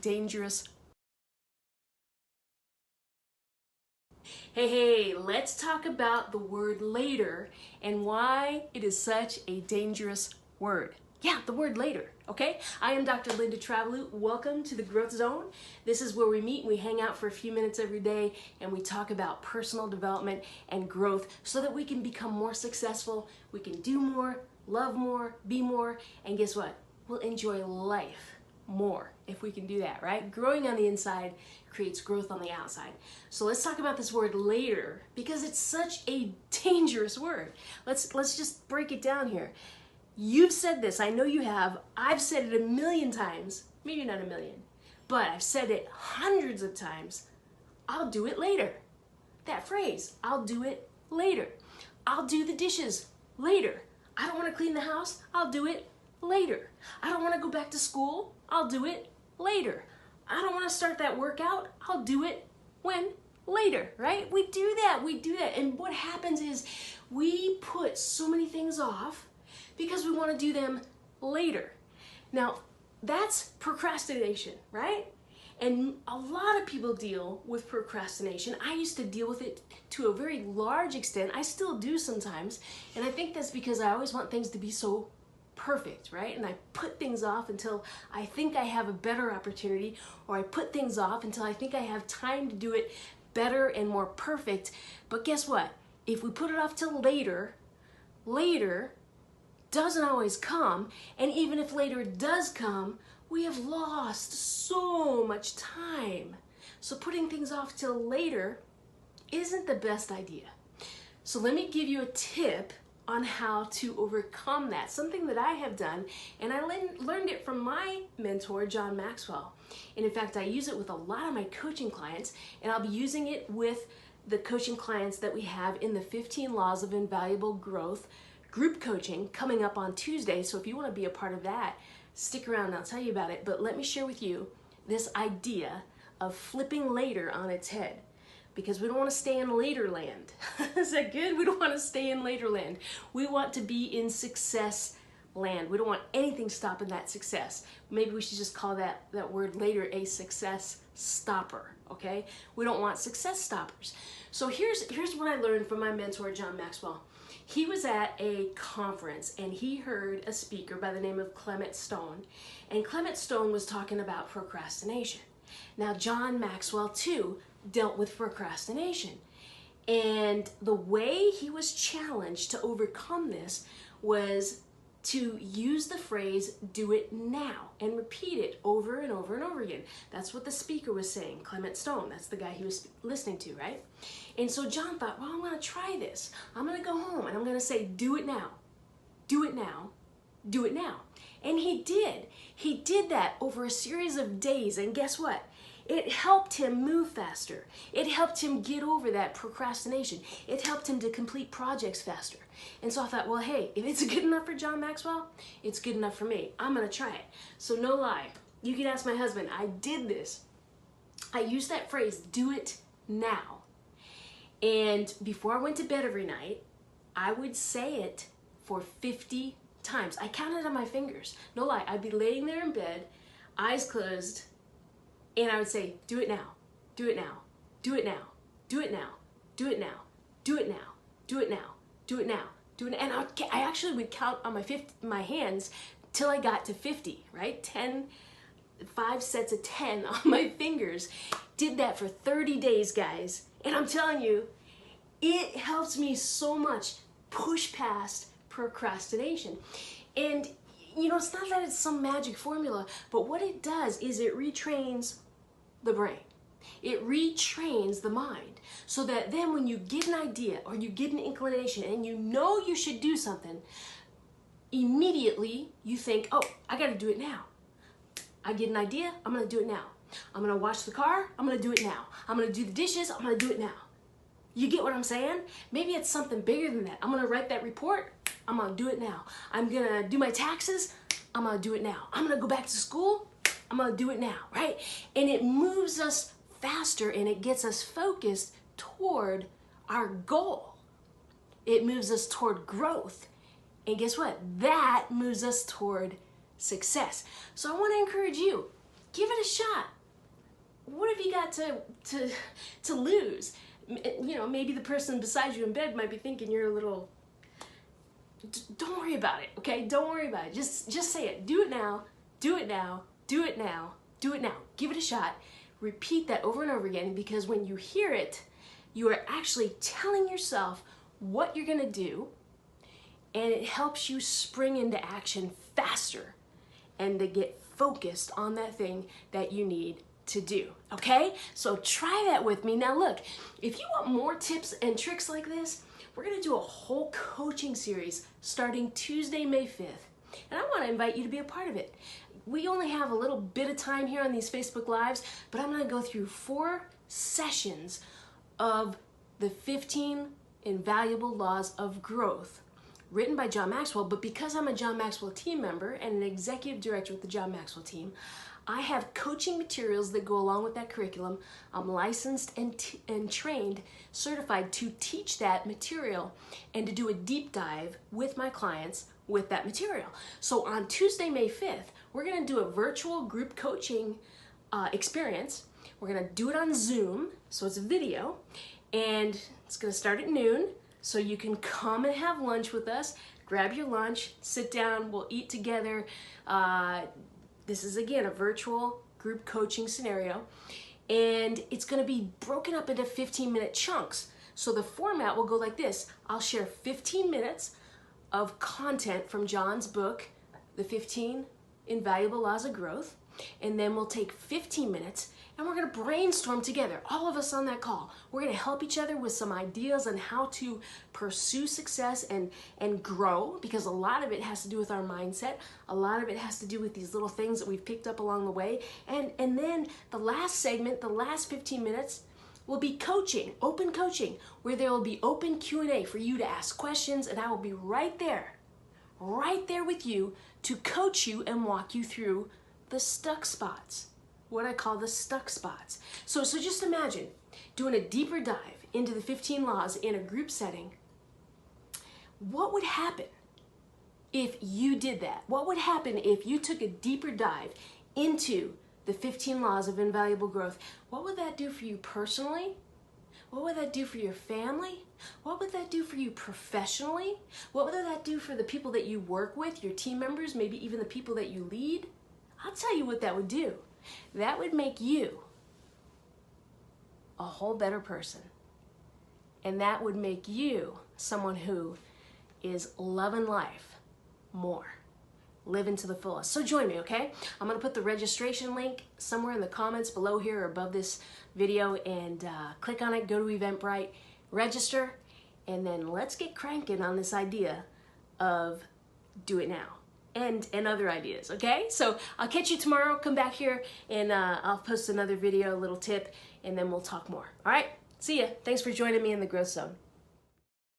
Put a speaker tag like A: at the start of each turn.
A: dangerous. Hey, let's talk about the word later and why it is such a dangerous word. Yeah, the word later, okay? I am Dr. Linda Travelute. Welcome to the Growth Zone. This is where we meet and we hang out for a few minutes every day and we talk about personal development and growth so that we can become more successful, we can do more, love more, be more, and guess what? We'll enjoy life more if we can do that, right? Growing on the inside creates growth on the outside. So let's talk about this word later because it's such a dangerous word. Let's just break it down here. You've said this, I know you have. I've said it a million times, maybe not a million, but I've said it hundreds of times. I'll do it later. That phrase, I'll do it later. I'll do the dishes later. I don't want to clean the house, I'll do it later. I don't want to go back to school, I'll do it later. I don't want to start that workout, I'll do it when? Later, right? We do that. And what happens is we put so many things off because we want to do them later. Now, that's procrastination, right? And a lot of people deal with procrastination. I used to deal with it to a very large extent. I still do sometimes. And I think that's because I always want things to be so perfect, right? And I put things off until I think I have a better opportunity, or I put things off until I think I have time to do it better and more perfect. But guess what? If we put it off till later doesn't always come, and even if later does come, we have lost so much time. So putting things off till later isn't the best idea. So let me give you a tip on how to overcome that, something that I have done, and I learned it from my mentor, John Maxwell. And in fact, I use it with a lot of my coaching clients, and I'll be using it with the coaching clients that we have in the 15 Laws of Invaluable Growth group coaching coming up on Tuesday. So if you want to be a part of that, stick around and I'll tell you about it. But let me share with you this idea of flipping later on its head, because we don't want to stay in later land. Is that good? We don't want to stay in later land. We want to be in success land. We don't want anything stopping that success. Maybe we should just call that word later a success stopper, okay? We don't want success stoppers. So here's what I learned from my mentor, John Maxwell. He was at a conference and he heard a speaker by the name of Clement Stone, and Clement Stone was talking about procrastination. Now, John Maxwell too dealt with procrastination, and the way he was challenged to overcome this was to use the phrase "do it now" and repeat it over and over and over again. That's what the speaker was saying, Clement Stone. That's the guy he was listening to, right? And so John thought, well, I'm going to try this. I'm going to go home and I'm going to say, do it now, do it now, do it now. And he did. He did that over a series of days, and guess what? It helped him move faster. It helped him get over that procrastination. It helped him to complete projects faster. And so I thought, well, hey, if it's good enough for John Maxwell, it's good enough for me. I'm going to try it. So no lie, you can ask my husband. I did this. I used that phrase, do it now. And before I went to bed every night, I would say it for 50 times. I counted on my fingers. No lie, I'd be laying there in bed, eyes closed, and I would say, do it now, do it now, do it now, do it now, do it now, do it now, do it now, do it now, do it now. And I actually would count on my hands till I got to 50, right? 5 sets of 10 on my fingers. Did that for 30 days, guys. And I'm telling you, it helps me so much push past procrastination. And you know, it's not that it's some magic formula, but what it does is it retrains the brain. It retrains the mind so that then when you get an idea or you get an inclination and you know you should do something, immediately you think, oh, I got to do it now. I get an idea, I'm going to do it now. I'm going to wash the car, I'm going to do it now. I'm going to do the dishes, I'm going to do it now. You get what I'm saying? Maybe it's something bigger than that. I'm going to write that report, I'm going to do it now. I'm going to do my taxes, I'm going to do it now. I'm going to go back to school, I'm going to do it now, right? And it moves us faster and it gets us focused toward our goal. It moves us toward growth. And guess what? That moves us toward success. So I want to encourage you, Give it a shot. What have you got to lose? You know, maybe the person beside you in bed might be thinking you're a little... Don't worry about it, okay? Don't worry about it. Just say it. Do it now. Do it now. Do it now. Do it now. Give it a shot. Repeat that over and over again, because when you hear it, you are actually telling yourself what you're going to do, and it helps you spring into action faster and to get focused on that thing that you need to do, okay? So try that with me. Now look, if you want more tips and tricks like this, we're gonna do a whole coaching series starting Tuesday, May 5th. And I wanna invite you to be a part of it. We only have a little bit of time here on these Facebook Lives, but I'm gonna go through 4 sessions of the 15 Invaluable Laws of Growth, written by John Maxwell. But because I'm a John Maxwell team member and an executive director with the John Maxwell team, I have coaching materials that go along with that curriculum. I'm licensed and trained, certified to teach that material and to do a deep dive with my clients with that material. So on Tuesday, May 5th, we're gonna do a virtual group coaching experience. We're gonna do it on Zoom, so it's a video, and it's gonna start at noon. So you can come and have lunch with us, grab your lunch, sit down, we'll eat together. This is, again, a virtual group coaching scenario, and it's gonna be broken up into 15-minute chunks. So the format will go like this. I'll share 15 minutes of content from John's book, The 15 Invaluable Laws of Growth, and then we'll take 15 minutes and we're gonna brainstorm together, all of us on that call. We're gonna help each other with some ideas on how to pursue success and grow, because a lot of it has to do with our mindset. A lot of it has to do with these little things that we've picked up along the way. And then the last segment, the last 15 minutes, will be coaching, open coaching, where there will be open Q&A for you to ask questions, and I will be right there with you to coach you and walk you through the stuck spots. What I call the stuck spots. So just imagine doing a deeper dive into the 15 laws in a group setting. What would happen if you did that? What would happen if you took a deeper dive into the 15 laws of invaluable growth? What would that do for you personally? What would that do for your family? What would that do for you professionally? What would that do for the people that you work with, your team members, maybe even the people that you lead? I'll tell you what that would do. That would make you a whole better person. And that would make you someone who is loving life more, living to the fullest. So join me, okay? I'm gonna put the registration link somewhere in the comments below here or above this video, and click on it, go to Eventbrite, register, and then let's get cranking on this idea of do it now. And other ideas, okay? So I'll catch you tomorrow. Come back here and I'll post another video, a little tip, and then we'll talk more. All right? See ya. Thanks for joining me in the Growth Zone.